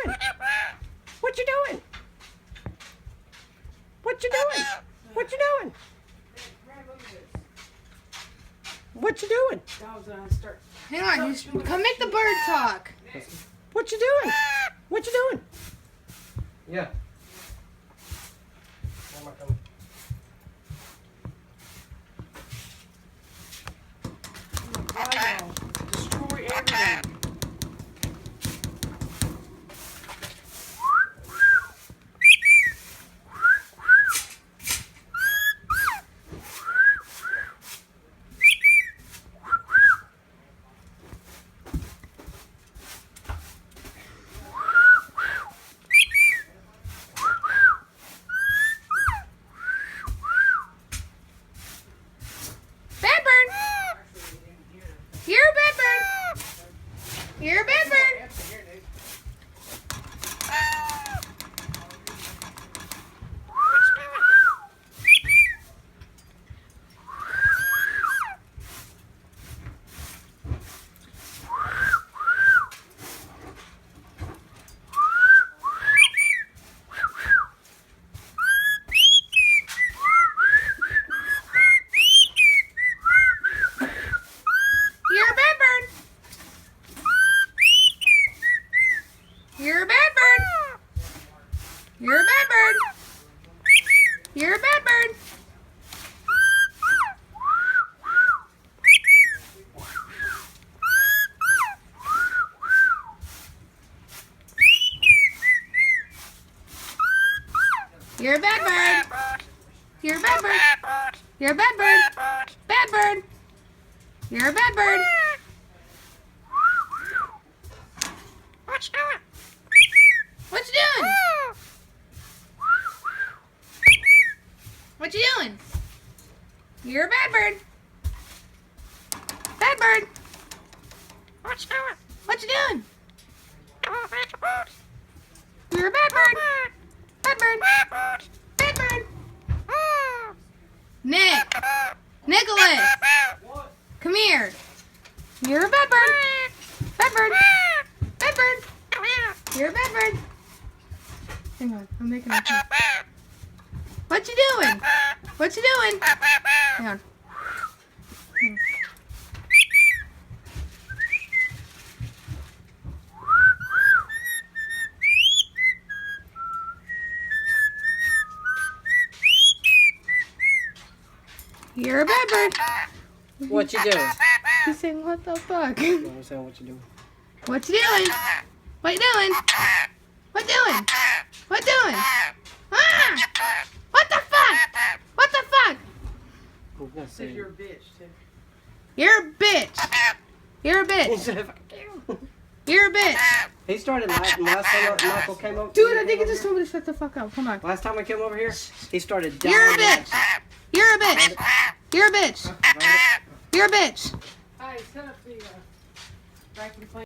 doing? What you doing? What you doing? What you doing? What you doing? Hang on, come make the bird talk. What you doing? What you doing? Yeah. Destroy everything. You're a bad bird. You're a bad bird. You're a bad bird. You're a bad bird. You're a bad bird. You're a bad bird. You're a bad bird. You're a bad bird. You're a bad bird. Bad bird. You're a bad bird. What you doing? What you doing? What you doing? You're a bad bird. Bad bird. What you doing? What you doing? You're a bad bird. Bad bird. Bad bird. Nick. Nicholas. Come here. You're a bad bird. Bad bird. Bad bird. You're a bad bird. Hang on, I'm making a call. What you doing? What you doing? Hang on. You're a bad bird. What you doing? He's saying, what the fuck? I'm saying what you doing. What you doing? What you doing? What doing? What doing? Ah! What the fuck? What the fuck? Oh, that's Said it. you're a bitch, Tim. You're a bitch. You're a bitch. You're a bitch. He started last time Michael came over. Dude, I think he just told me to shut the fuck up. Come on. Last time I came over here, he started dying. You're a bitch. You're a bitch. You're a bitch. You're a bitch. Hey, set up the vacuum cleaner.